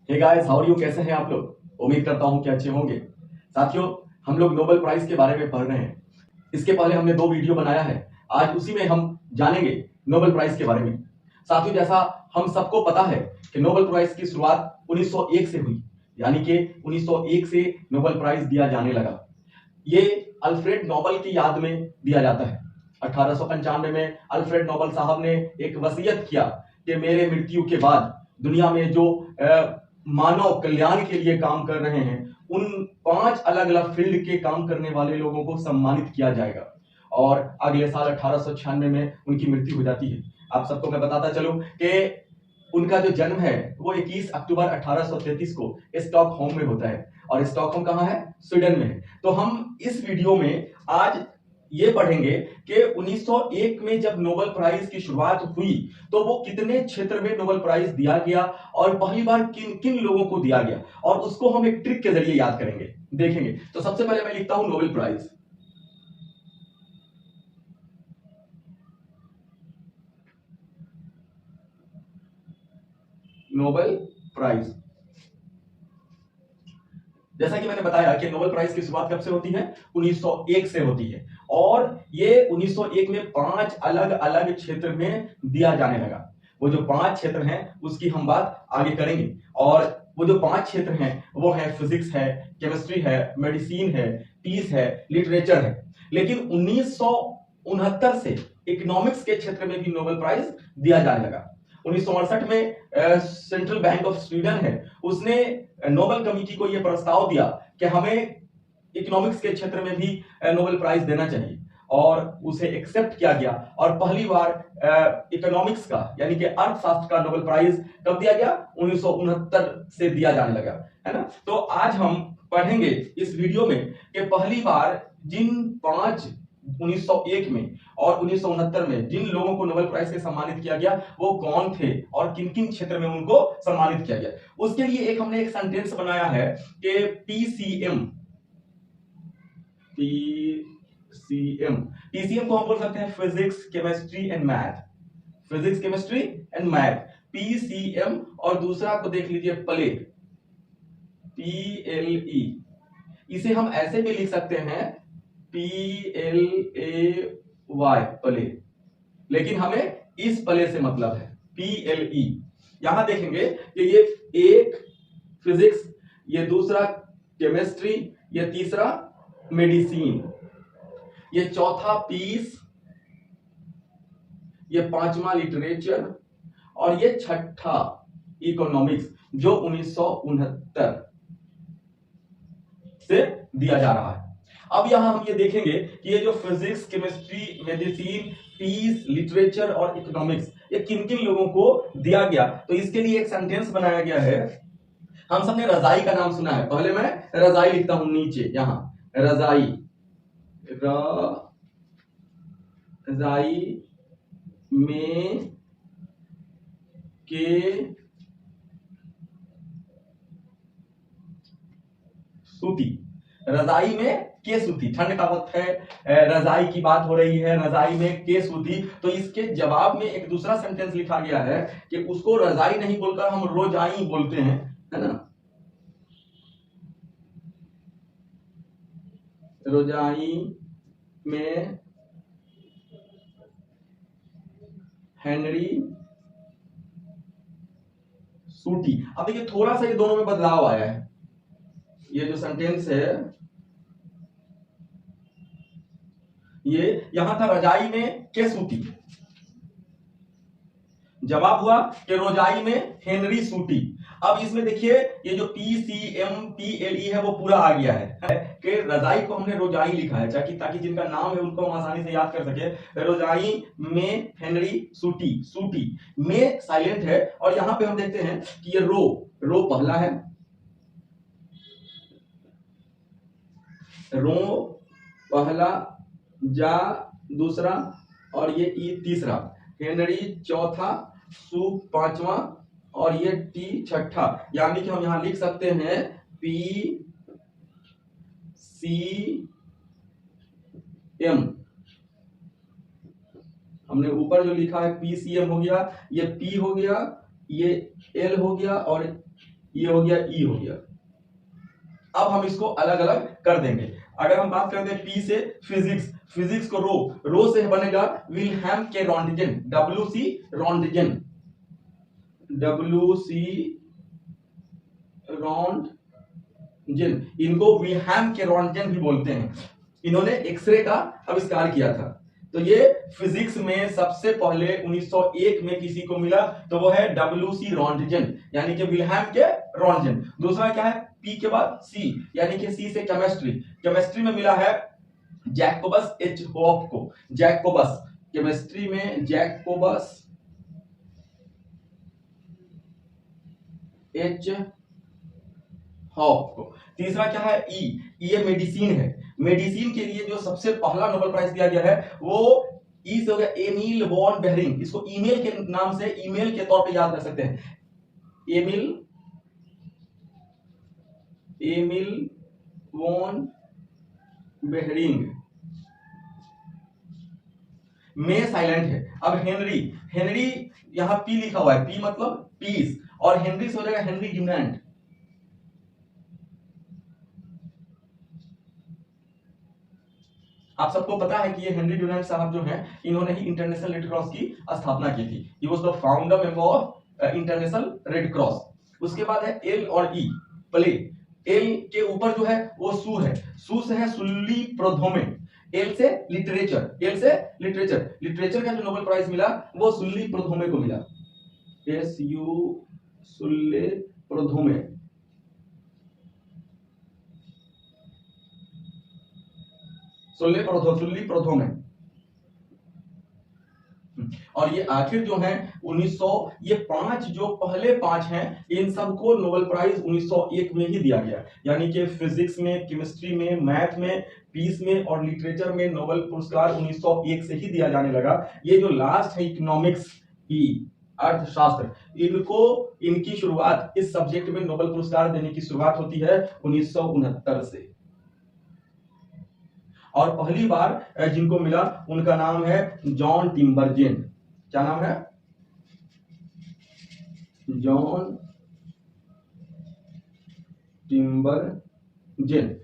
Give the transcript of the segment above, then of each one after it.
Hey guys, how are you? कैसे हैं आप लोग? उम्मीद करता हूं कि अच्छे होंगे। साथियों, हम लोग नोबेल प्राइज के बारे में पढ़ रहे हैं। इसके पहले हमने 2 वीडियो बनाया है। आज उसी में हम जानेंगे नोबेल प्राइज के बारे में। साथियों, जैसा हम सबको पता है कि नोबेल प्राइज की शुरुआत 1901 से हुई, यानी कि 1901 से नोबेल प्राइज दिया जाने लगा। ये अल्फ्रेड नोबेल की याद में दिया जाता है। 1895 में अल्फ्रेड नोबेल साहब ने एक वसीयत किया कि मेरे मृत्यु के बाद दुनिया में जो मानव कल्याण के लिए काम कर रहे हैं, उन 5 अलग अलग फील्ड के काम करने वाले लोगों को सम्मानित किया जाएगा। और अगले साल 1896 में उनकी मृत्यु हो जाती है। आप सबको मैं बताता चलूं कि उनका जो जन्म है वो 21 अक्टूबर 1833 को स्टॉकहोम में होता है। और स्टॉकहोम कहाँ है? स्वीडन में है। तो हम इस वीडियो में आज ये पढ़ेंगे कि 1901 में जब नोबेल प्राइज की शुरुआत हुई तो वो कितने क्षेत्र में नोबेल प्राइज दिया गया और पहली बार किन किन लोगों को दिया गया, और उसको हम एक ट्रिक के जरिए याद करेंगे, देखेंगे। तो सबसे पहले मैं लिखता हूं नोबेल प्राइज। नोबेल प्राइज, जैसा कि मैंने बताया कि नोबेल प्राइज की शुरुआत कब से होती है? 1901 से होती है। और ये 1901 में 5 अलग अलग क्षेत्र में दिया जाने लगा। वो जो 5 क्षेत्र हैं उसकी हम बात आगे करेंगे। और वो जो 5 क्षेत्र हैं वो है फिजिक्स है, केमिस्ट्री है, मेडिसिन है, पीस है, लिटरेचर है। लेकिन 1969 से इकोनॉमिक्स के क्षेत्र में भी नोबेल प्राइज दिया जाने लगा। 1968 में सेंट्रल बैंक ऑफ स्वीडन है, उसने नोबेल कमेटी को यह प्रस्ताव दिया कि हमें इकोनॉमिक्स के क्षेत्र में भी नोबेल प्राइज देना चाहिए, और उसे एक्सेप्ट किया गया। और पहली बार इकोनॉमिक्स का यानी कि अर्थशास्त्र का नोबेल प्राइज कब दिया गया? 1969 से दिया जाने लगा, है ना। तो आज हम पढ़ेंगे इस वीडियो में कि पहली बार जिन 5 1901 में और 1969 में जिन लोगों को नोबेल प्राइज से सम्मानित किया गया वो कौन थे और किन किन क्षेत्र में उनको सम्मानित किया गया। उसके लिए हमने एक सेंटेंस बनाया है कि पीसीएम पीसीएम को हम बोल सकते हैं physics chemistry and math. Physics chemistry and math, PCM. और दूसरा को देख लीजिए प्ले, पीएलई। इसे हम ऐसे भी लिख सकते हैं PLAY, प्ले, लेकिन हमें इस प्ले से मतलब है PLE। यहां देखेंगे कि ये एक फिजिक्स, ये दूसरा केमिस्ट्री, ये तीसरा मेडिसिन, ये चौथा पीस, ये पांचवा लिटरेचर, और ये छठा इकोनॉमिक्स, जो 1969 से दिया जा रहा है। अब यहां हम ये देखेंगे कि ये जो physics chemistry medicine peace literature और इकोनॉमिक्स, ये किन किन लोगों को दिया गया। तो इसके लिए एक सेंटेंस बनाया गया है। हम सबने रजाई का नाम सुना है। पहले मैं रजाई लिखता हूं नीचे, यहां रजाई, रजाई में के सूती, रजाई में के सूती, ठंड का वक्त है, रजाई की बात हो रही है, रजाई में के सूती। तो इसके जवाब में एक दूसरा सेंटेंस लिखा गया है कि उसको रजाई नहीं बोलकर हम रोजाई बोलते हैं, है ना। रोजाई में हेनरी सूटी। अब देखिए थोड़ा सा ये दोनों में बदलाव आया है। ये जो सेंटेंस है ये यहां था रजाई में के सूती, जवाब हुआ कि रोजाई में हेनरी सूटी। अब इसमें देखिए ये जो पीसीएम पीएलई है वो पूरा आ गया है कि रजाई को हमने रोजाई लिखा है, ताकि जिनका नाम है उनको हम आसानी से याद कर सके। रोजाई में हेनरी सूटी, सूटी में साइलेंट है। और यहां पे हम देखते हैं कि ये रो पहला है, रो पहला, जा दूसरा, और ये ई तीसरा, हेनरी चौथा, सू पांचवा, और ये टी छठा। यानी कि हम यहां लिख सकते हैं पी सी एम। हमने ऊपर जो लिखा है पीसीएम हो गया, ये पी हो गया, ये एल हो गया, और ये हो गया, ई हो गया। अब हम इसको अलग अलग कर देंगे। अगर हम बात करते हैं पी से फिजिक्स, फिजिक्स को रो से बनेगा विल्हेम के Roentgen, WC Roentgen, WC Roentgen, इनको विल्हेम के रॉन्टगेन भी बोलते हैं। इन्होंने एक्सरे का आविष्कार किया था। तो ये फिजिक्स में सबसे पहले 1901 में किसी को मिला, तो वो है WC रॉन्टगेन, यानी कि विल्हेम के रॉन्टगेन। दूसरा क्या है, पी के बाद सी, यानी कि सी से केमिस्ट्री, केमिस्ट्री में मिला है जैकोबस एच हॉफ को, जैकोबस, केमिस्ट्री में जैकोबस एच हॉफ को। तीसरा क्या है, ई, ये मेडिसिन है। मेडिसिन के लिए जो सबसे पहला नोबेल प्राइज दिया गया है वो ई से हो गया, एमिल वॉन बेहरिंग। इसको ईमेल के नाम से, ईमेल के तौर पे याद रख सकते हैं, एमिल वॉन बेहरिंग। में साइलेंट है। अब हेनरी, हेनरी यहां पी लिखा हुआ है, पी मतलब पीस, और हेनरी से हो जाएगा हेनरी ड्यूनांट। आप सबको पता है कि ये हेनरी ड्यूनांट साहब जो हैं, इन्होंने ही इंटरनेशनल रेड क्रॉस की स्थापना की थी। He was the founder member of international red cross. उसके बाद है एल और ई, प्ले। एल के ऊपर जो है वो सू है, सू से है सुल्ली प्रोधोमे, एल से लिटरेचर, एल से लिटरेचर। लिटरेचर का जो नोबेल प्राइज मिला वो सुल्ली प्रोधोमे को मिला, SU सुल्ले प्रोधोमे। सुल्ली प्रोधोमे। और ये आखिर जो है 1900, ये पांच जो पहले पांच हैं, इन सबको नोबेल प्राइज 1901 में ही दिया गया। यानी कि फिजिक्स में, केमिस्ट्री में, मैथ में, पीस में और लिटरेचर में नोबेल पुरस्कार 1901 से ही दिया जाने लगा। ये जो लास्ट है इकोनॉमिक्स, अर्थशास्त्र, इनको, इनकी शुरुआत, इस सब्जेक्ट में नोबेल पुरस्कार देने की शुरुआत होती है 1969 से। और पहली बार जिनको मिला उनका नाम है जॉन टिम्बरजेन। क्या नाम है, John Tinbergen.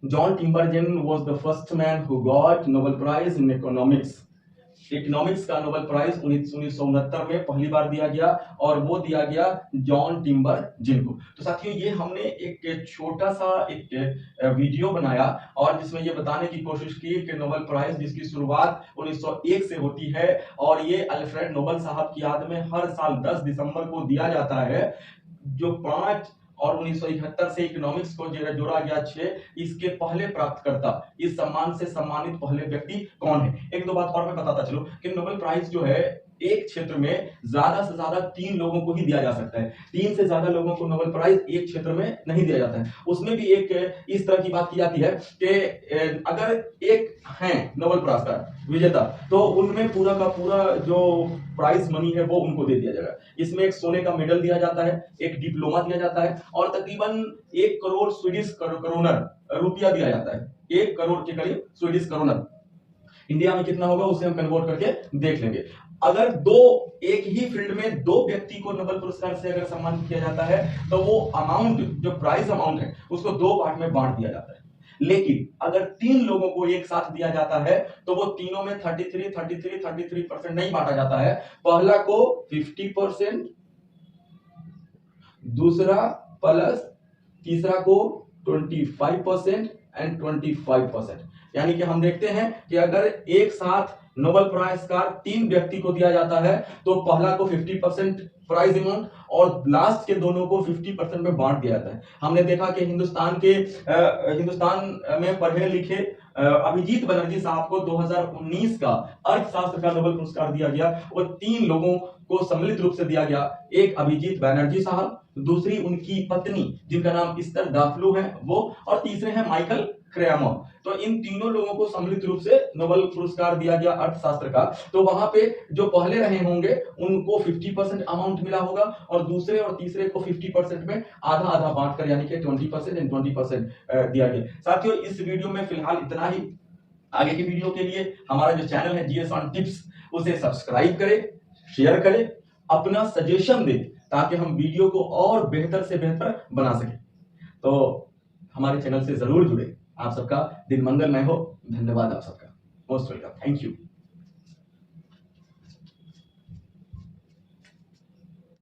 John Tinbergen was the first man who got Nobel Prize in economics। Economics का नोबेल प्राइज 1969 में पहली बार दिया गया, और वो दिया गया जॉन टिम्बरजेन को। तो साथियों, ये हमने एक छोटा सा एक वीडियो बनाया और जिसमें ये बताने की कोशिश की कि नोबेल प्राइज जिसकी शुरुआत 1901 से होती है, और ये अल्फ्रेड नोबेल साहब की याद में हर साल 10 दिसंबर को दिया जाता है। जो 5 और 1971 से इकोनॉमिक्स को जोड़ा गया 6, इसके पहले प्राप्तकर्ता, इस सम्मान से सम्मानित पहले व्यक्ति कौन है। एक दो बात और मैं बताता चलूं कि नोबेल प्राइज जो है एक क्षेत्र में ज्यादा से ज्यादा 3 लोगों को ही दिया जा सकता है। 3 से ज्यादा लोगों को नोबेल प्राइज एक क्षेत्र में नहीं दिया जाता है। उसमें भी एक इस तरह की बात की जाती है कि अगर एक है नोबेल पुरस्कार विजेता, तो उनमें पूरा का पूरा जो प्राइज मनी है वो उनको दे दिया जाएगा। इसमें एक सोने का मेडल दिया जाता है, एक डिप्लोमा दिया जाता है, और तकरीबन 1 करोड़ स्वीडिश करोनर रुपया दिया जाता है। 1 करोड़ के करीब स्वीडिश करोनर। इंडिया में कितना होगा उसे हम कन्वर्ट करके देख लेंगे। अगर एक ही फील्ड में 2 व्यक्ति को नोबेल पुरस्कार से अगर सम्मानित किया जाता है, तो वो अमाउंट, जो प्राइज अमाउंट है, उसको 2 पार्ट में बांट दिया जाता है। लेकिन अगर 3 लोगों को एक साथ दिया जाता है, तो वो तीनों में 33% नहीं बांटा जाता है। पहला को 50%, दूसरा प्लस तीसरा को 25% एंड 25%। यानी कि हम देखते हैं कि अगर एक साथ नोबेल पुरस्कार 3 व्यक्ति को दिया जाता है, तो पहला को 50% प्राइज अमाउंट और लास्ट के दोनों को 50% में बांट दिया जाता है। हमने देखा कि हिंदुस्तान में पढ़े लिखे अभिजीत बनर्जी साहब को 2019 का अर्थशास्त्र का नोबेल पुरस्कार दिया गया। वो 3 लोगों को सम्मिलित रूप से दिया गया। एक अभिजीत बनर्जी साहब, दूसरी उनकी पत्नी जिनका नाम इस्तर दाफलू है वो, और तीसरे हैं माइकल क्रेमर। तो इन तीनों लोगों को सम्मिलित रूप से नोबेल पुरस्कार दिया गया अर्थशास्त्र का। तो वहां पे जो पहले रहे होंगे उनको 50% अमाउंट मिला होगा, और दूसरे और तीसरे को 50% में आधा आधा बांटकर, यानी कि 20% एंड 20% दिया गया। साथियों, इस वीडियो में फिलहाल इतना ही। आगे की वीडियो के लिए हमारा जो चैनल है GS ऑन टिप्स, उसे सब्सक्राइब करें, शेयर करें, अपना सजेशन दें ताकि हम वीडियो को और बेहतर से बेहतर बना सकें। तो हमारे चैनल से जरूर जुड़े। आप सबका दिन मंगलमय हो। धन्यवाद आप सबका। Most welcome. Thank you.